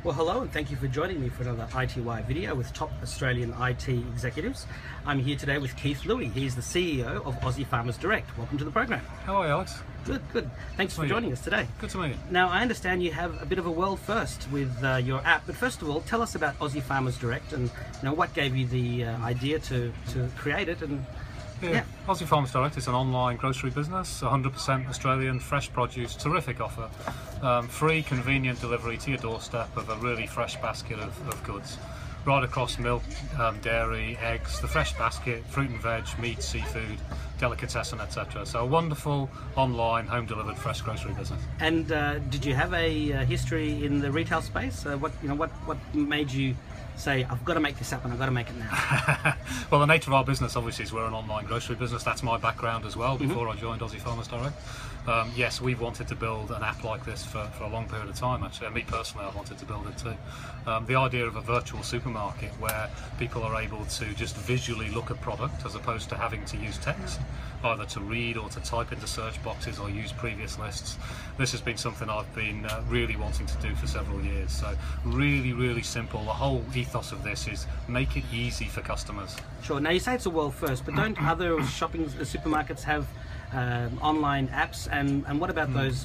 Well, hello and thank you for joining me for another iTWire video with top Australian IT executives. I'm here today with Louie. He's the CEO of Aussie Farmers Direct. Welcome to the program. How are you, Alex? Good, good. Thanks for joining us today. Good to meet you. Now, I understand you have a bit of a world first with your app, but first of all, tell us about Aussie Farmers Direct and what gave you the idea to create it. And yeah, Aussie Farmers Direct is an online grocery business, 100% Australian fresh produce, terrific offer, free convenient delivery to your doorstep of a really fresh basket of goods, right across milk, dairy, eggs, the fresh basket, fruit and veg, meat, seafood, delicatessen, etc. So a wonderful online home delivered fresh grocery business. And did you have a history in the retail space? What made you say, I've got to make this happen, I've got to make it now? Well, the nature of our business obviously is we're an online grocery business. That's my background as well before I joined Aussie Farmers Direct. Yes, we've wanted to build an app like this for a long period of time actually, and me personally I wanted to build it too. The idea of a virtual supermarket where people are able to just visually look at product as opposed to having to use text, either to read or to type into search boxes or use previous lists. This has been something I've been really wanting to do for several years. So really simple. The whole ethos of this is make it easy for customers. Sure. Now you say it's a world first, but don't other supermarkets have online apps, and what about those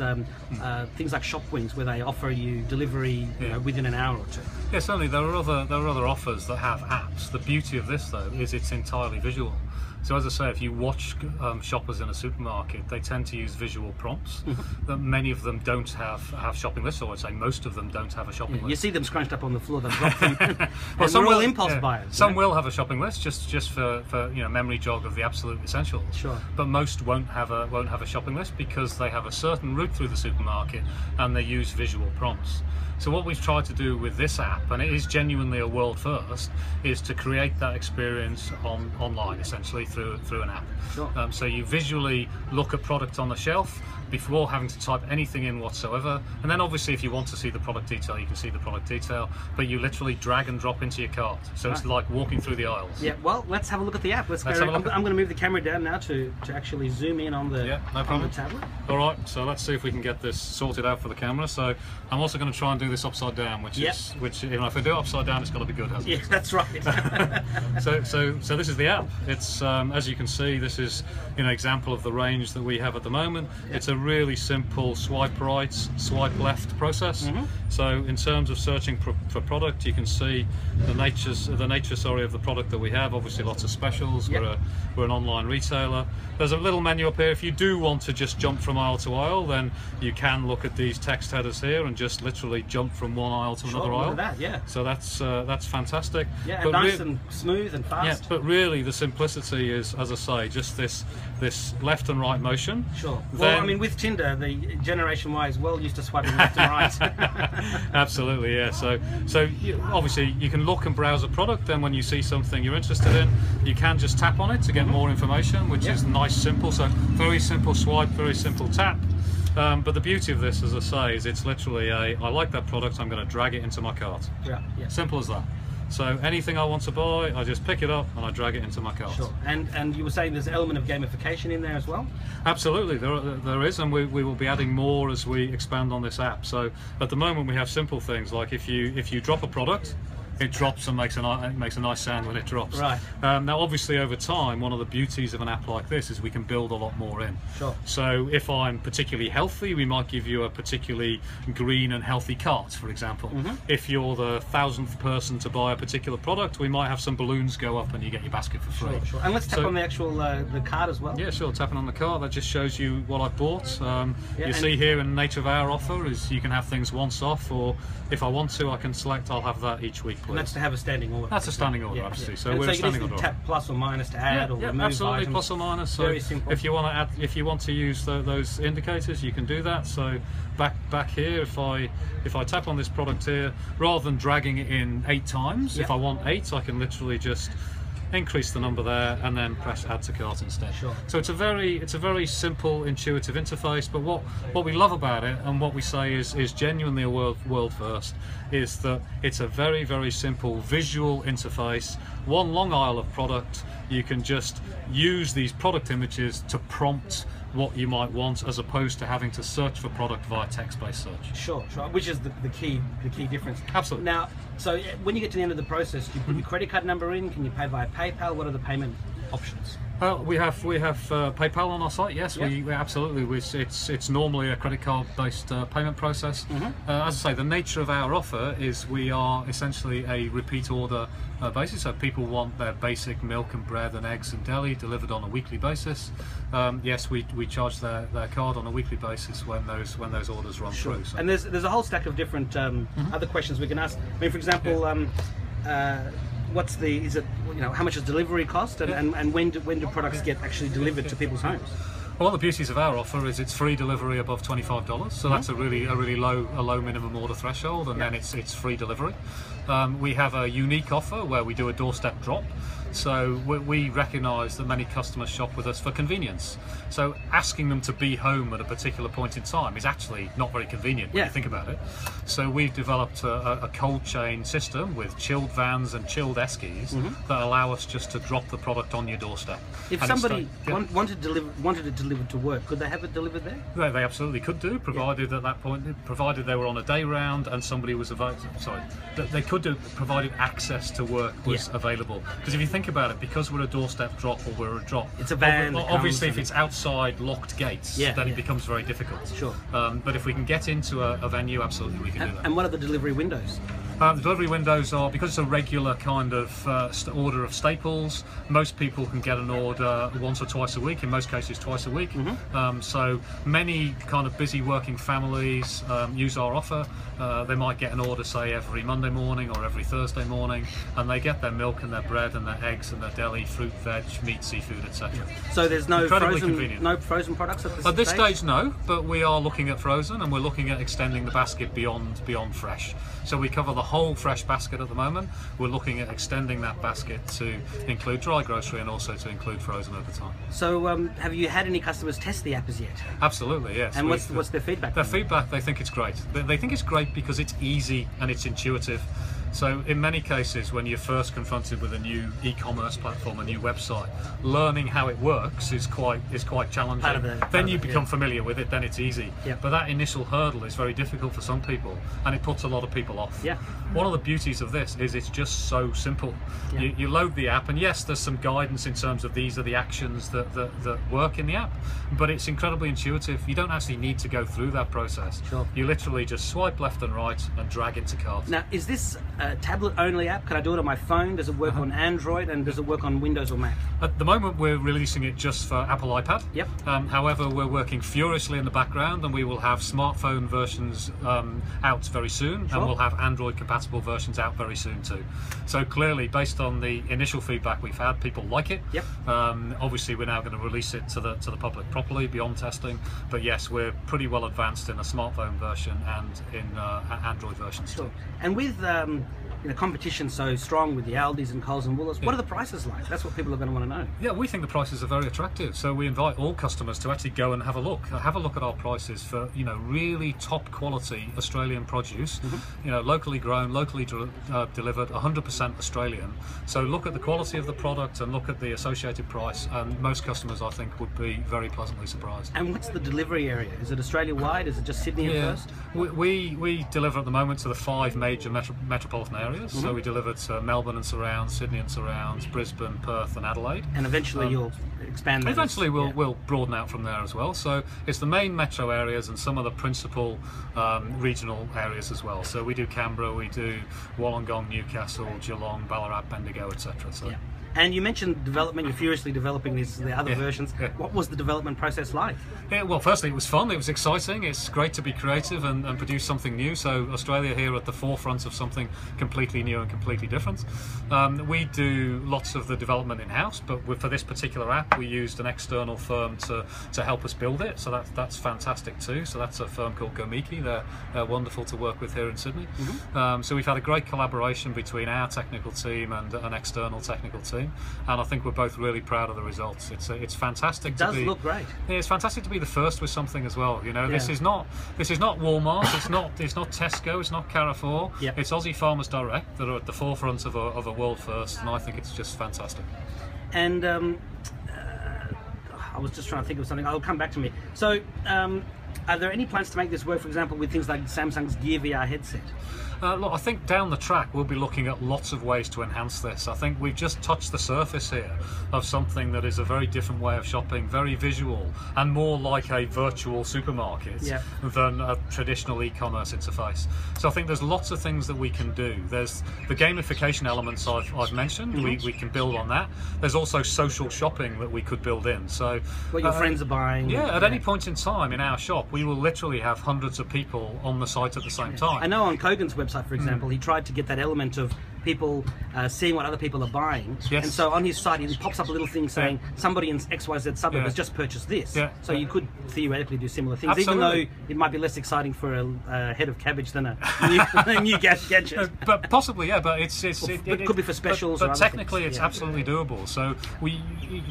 things like shop wings where they offer you delivery within an hour or two? Yeah, certainly there are other offers that have apps. The beauty of this though is it's entirely visual. So as I say, if you watch shoppers in a supermarket, they tend to use visual prompts. That many of them don't have shopping lists, or I'd say most of them don't have a shopping list. You see them scrunched up on the floor, they've got them. Well, some will impulse buyers. Some will have a shopping list just for memory jog of the absolute essentials. Sure. But most won't have a shopping list because they have a certain route through the supermarket and they use visual prompts. So what we've tried to do with this app, and it is genuinely a world first, is to create that experience online essentially through an app. Sure. So you visually look at product on the shelf before having to type anything in whatsoever, and then obviously if you want to see the product detail you can see the product detail, but you literally drag and drop into your cart, so it's like walking through the aisles. Yeah, well, let's have a look at the app. I'm going to move the camera down now to actually zoom in on the, on the tablet. Alright, so let's see if we can get this sorted out for the camera. So I'm also going to try and do this upside down, which if I do it upside down it's got to be good, hasn't it? Yeah, that's right. so this is the app. It's as you can see, this is an example of the range that we have at the moment. It's a really simple swipe right, swipe left process. So in terms of searching for product, you can see the nature of the product that we have. Obviously lots of specials. We're an online retailer. There's a little menu up here. If you do want to just jump from aisle to aisle, then you can look at these text headers here and just literally jump from one aisle to another aisle. Look at that, So that's fantastic. Yeah, and nice and smooth and fast. Yeah, but really the simplicity is, as I say, just this left and right motion. Sure. Well, I mean, with Tinder, the Generation Y is well used to swiping left and right. Absolutely, yeah. So obviously you can look and browse a product, then when you see something you're interested in, you can just tap on it to get more information, which is nice, simple. So very simple swipe, very simple tap. But the beauty of this, as I say, is it's literally I like that product, I'm going to drag it into my cart. Yeah. Simple as that. So anything I want to buy, I just pick it up and I drag it into my cart. Sure. And you were saying there's an element of gamification in there as well? Absolutely, there is, and we will be adding more as we expand on this app. So at the moment we have simple things like if you drop a product, it drops and makes a nice sound when it drops. Right. Now obviously over time, one of the beauties of an app like this is we can build a lot more in. Sure. So if I'm particularly healthy, we might give you a particularly green and healthy cart, for example. If you're the 1,000th person to buy a particular product, we might have some balloons go up and you get your basket for free. Sure. And let's tap on the actual the card as well. Yeah, sure. Tapping on the card, that just shows you what I bought. You see here in the nature of our offer is you can have things once off, or if I want to, I can select I'll have that each week. And that's to have a standing order. That's a standing order, obviously. So and we're so a standing order. Tap plus or minus to add or remove absolutely, items. plus or minus. So very simple. If you want to add, if you want to use those indicators, you can do that. So back here, if I tap on this product here, rather than dragging it in 8 times, if I want 8, I can literally just increase the number there and then press add to cart instead. Sure. So it's a very simple, intuitive interface, but what we love about it and what we say is genuinely a world first is that it's a very simple visual interface, one long aisle of product. You can just use these product images to prompt what you might want, as opposed to having to search for product via text-based search. Sure, which is the key difference. Absolutely. Now, so when you get to the end of the process, do you put your credit card number in? Can you pay via PayPal? What are the payment options? We have PayPal on our site. Yes, yep. we absolutely. It's normally a credit card based payment process. As I say, the nature of our offer is we are essentially a repeat order basis. So people want their basic milk and bread and eggs and deli delivered on a weekly basis. Yes, we charge their card on a weekly basis when those orders run through. So. And there's a whole stack of different other questions we can ask. I mean, for example. How much does delivery cost, and when do products get actually delivered to people's homes? Well, one of the beauties of our offer is it's free delivery above $25, so that's a really low minimum order threshold, and then it's free delivery. We have a unique offer where we do a doorstep drop. So we recognise that many customers shop with us for convenience. So asking them to be home at a particular point in time is actually not very convenient when you think about it. So we've developed a cold chain system with chilled vans and chilled eskies that allow us just to drop the product on your doorstep. If somebody wanted it delivered to work, could they have it delivered there? They absolutely could do, provided at that point, provided they were on a day round and somebody was available. Sorry, they could do, provided access to work was available. Because if you think about it, because we're a doorstep drop or we're a drop, it's a van. Obviously, if it's outside locked gates, then it becomes very difficult. Sure. But if we can get into a venue, absolutely we can do that. And what are the delivery windows? The delivery windows are, because it's a regular kind of order of staples, most people can get an order once or twice a week, in most cases twice a week. So many kind of busy working families use our offer. They might get an order, say, every Monday morning or every Thursday morning, and they get their milk and their bread and their eggs and their deli, fruit, veg, meat, seafood, etc. So there's no frozen products at this stage? No, but we are looking at frozen, and we're looking at extending the basket beyond fresh. So we cover the whole fresh basket at the moment. We're looking at extending that basket to include dry grocery and also to include frozen over time. So have you had any customers test the app as yet? Absolutely, yes. And what's their feedback? Their feedback, they think it's great. They think it's great because it's easy and it's intuitive. So in many cases, when you're first confronted with a new e-commerce platform, a new website, learning how it works is quite challenging. Then you become familiar with it, then it's easy. But that initial hurdle is very difficult for some people, and it puts a lot of people off. One of the beauties of this is it's just so simple. You load the app, and yes, there's some guidance in terms of these are the actions that work in the app, but it's incredibly intuitive. You don't actually need to go through that process. You literally just swipe left and right and drag into cart. Now, is this a tablet-only app? Can I do it on my phone? Does it work on Android, and does it work on Windows or Mac? At the moment, we're releasing it just for Apple iPad. However, we're working furiously in the background, and we will have smartphone versions out very soon, and we'll have Android-compatible versions out very soon too. So clearly, based on the initial feedback we've had, people like it. Obviously, we're now going to release it to the public properly beyond testing. But yes, we're pretty well advanced in a smartphone version and in Android versions too. And with competition so strong with the Aldis and Coles and Woolworths, what are the prices like? That's what people are going to want to know. Yeah, we think the prices are very attractive, so we invite all customers to actually go and have a look at our prices for really top quality Australian produce, locally grown, locally delivered, 100% Australian. So look at the quality of the product and look at the associated price, and most customers, I think, would be very pleasantly surprised. And what's the delivery area? Is it Australia wide? Is it just Sydney at first? We deliver at the moment to the 5 major metropolitan areas. So we deliver to Melbourne and surrounds, Sydney and surrounds, Brisbane, Perth and Adelaide. And eventually you'll expand that. Eventually we'll broaden out from there as well. So it's the main metro areas and some of the principal regional areas as well. So we do Canberra, we do Wollongong, Newcastle, Geelong, Ballarat, Bendigo, etc. So. And you mentioned development, you're furiously developing the other versions. What was the development process like? Well, firstly, it was fun, it was exciting, it's great to be creative and produce something new. So Australia here at the forefront of something completely new and completely different. We do lots of the development in-house, but for this particular app, we used an external firm to help us build it. So that's fantastic too. So that's a firm called Gomiki. They're wonderful to work with here in Sydney. So we've had a great collaboration between our technical team and an external technical team. And I think we're both really proud of the results. It's fantastic. It does look great. Yeah, it's fantastic to be the first with something as well. This is not Walmart. It's not Tesco. It's not Carrefour. It's Aussie Farmers Direct that are at the forefront of a world first, and I think it's just fantastic. And I was just trying to think of something. I'll come back to me. So, are there any plans to make this work, for example, with things like Samsung's Gear VR headset? Look, I think down the track we'll be looking at lots of ways to enhance this. I think we've just touched the surface here of something that is a very different way of shopping, very visual and more like a virtual supermarket than a traditional e-commerce interface. So I think there's lots of things that we can do. There's the gamification elements I've mentioned. We can build on that. There's also social shopping that we could build in. So what your friends are buying. Yeah, at any point in time in our shop, we will literally have hundreds of people on the site at the same time. I know on Kogan's website, for example, he tried to get that element of people seeing what other people are buying, and so on his site he pops up a little thing saying somebody in XYZ suburb has just purchased this. So you could theoretically do similar things, even though it might be less exciting for a head of cabbage than a new gadget. But possibly, but it could be for specials. But technically, it's absolutely doable. So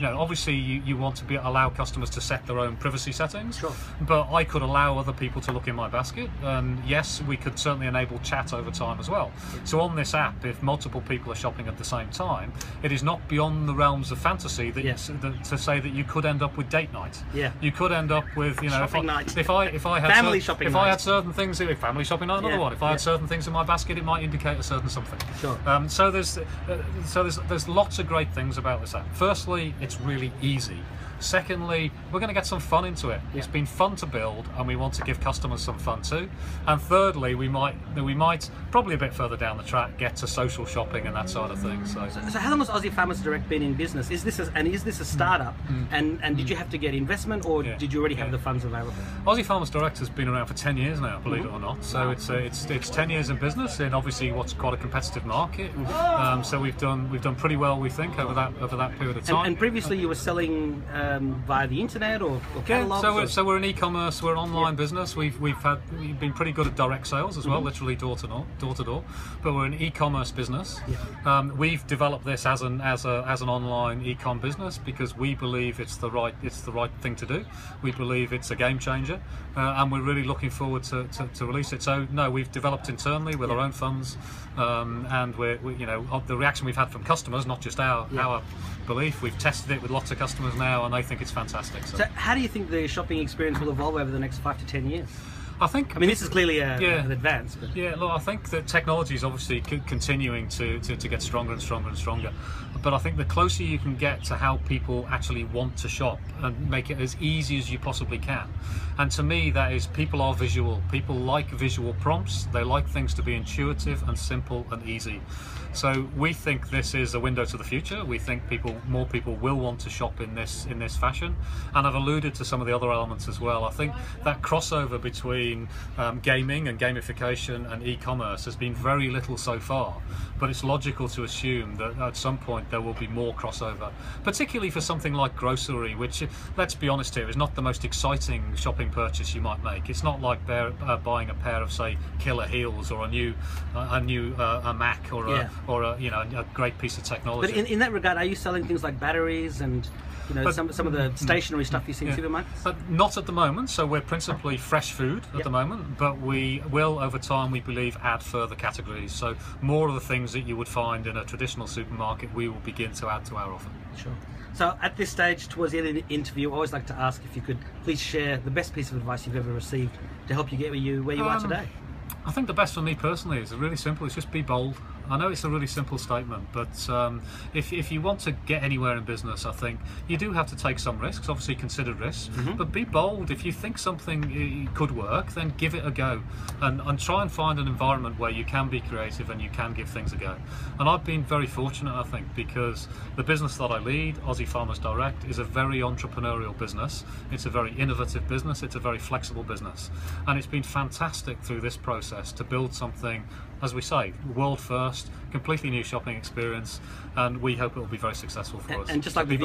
obviously you want to allow customers to set their own privacy settings. Sure. But I could allow other people to look in my basket, and yes, we could certainly enable chat over time as well. So on this app, if multiple people are shopping at the same time, it is not beyond the realms of fantasy that to say that you could end up with date night. You could end up with shopping night. If I had family shopping if night. I had certain things, family shopping night, another one. If I had certain things in my basket, it might indicate a certain something. Sure. So there's lots of great things about this app. Firstly, it's really easy. Secondly, we're going to get some fun into it. It's been fun to build, and we want to give customers some fun too. And thirdly, we might probably a bit further down the track get to social shopping and that side of things. So how long has Aussie Farmers Direct been in business? Is this a startup? And did you have to get investment, or did you already have the funds available? Aussie Farmers Direct has been around for 10 years now, believe it or not. So it's 10 years in business in obviously what's quite a competitive market. So we've done pretty well, we think, over that period of time. And previously you were selling via the internet or catalogs? So we're an e-commerce, we're an online business. We've been pretty good at direct sales as well, literally door to door. But we're an e-commerce business. We've developed this as an online e-com business because we believe it's the right thing to do. We believe it's a game changer, and we're really looking forward to release it. So no, we've developed internally with our own funds, and we the reaction we've had from customers, not just our belief. We've tested it with lots of customers now, and they think it's fantastic. So how do you think the shopping experience will evolve over the next 5 to 10 years? I mean, this is clearly an advance. But. Look, I think that technology is obviously continuing to get stronger and stronger and stronger. But I think the closer you can get to how people actually want to shop and make it as easy as you possibly can. And to me, that is, people are visual. People like visual prompts. They like things to be intuitive and simple and easy. So we think this is a window to the future. We think more people will want to shop in this fashion. And I've alluded to some of the other elements as well. I think that crossover between gaming and gamification and e-commerce has been very little so far. But it's logical to assume that at some point there will be more crossover, particularly for something like grocery, which, let's be honest here, is not the most exciting shopping purchase you might make. It's not like buying a pair of, say, killer heels or a new Mac or a great piece of technology. But in that regard, are you selling things like batteries and some of the stationary stuff you see in supermarkets? Not at the moment. So we're principally fresh food at the moment, but we will over time, we believe, add further categories. So more of the things that you would find in a traditional supermarket, we will begin to add to our offer. Sure. So at this stage, towards the end of the interview, I always like to ask if you could please share the best piece of advice you've ever received to help you get where you are today. I think the best for me personally is really simple. It's just be bold. I know it's a really simple statement, but if you want to get anywhere in business, I think you do have to take some risks, obviously considered risks, but be bold. If you think something could work, then give it a go and try and find an environment where you can be creative and you can give things a go. And I've been very fortunate, I think, because the business that I lead, Aussie Farmers Direct, is a very entrepreneurial business. It's a very innovative business. It's a very flexible business. And it's been fantastic through this process to build something, as we say, world first, completely new shopping experience, and we hope it will be very successful for us. And just like the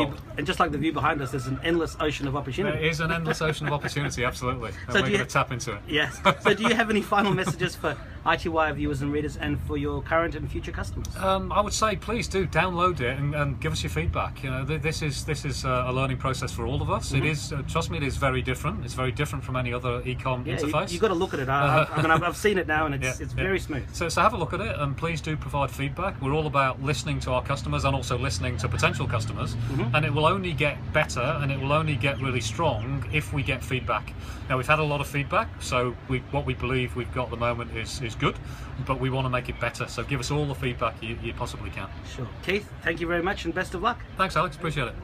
view behind us, there's an endless ocean of opportunity. There is an endless ocean of opportunity, absolutely. And we're going to tap into it. Yes. So do you have any final messages for iTWire viewers and readers and for your current and future customers? I would say please do download it and give us your feedback. This is a learning process for all of us. It is, trust me, it is very different. It's very different from any other e-com interface. You've got to look at it. I've seen it now, and it's very smooth. So have a look at it, and please do provide feedback. We're all about listening to our customers and also listening to potential customers, and it will only get better and it will only get really strong if we get feedback. Now, we've had a lot of feedback, so what we believe we've got at the moment is good, but we want to make it better, so give us all the feedback you possibly can. Sure. Keith, thank you very much and best of luck. Thanks, Alex, appreciate it.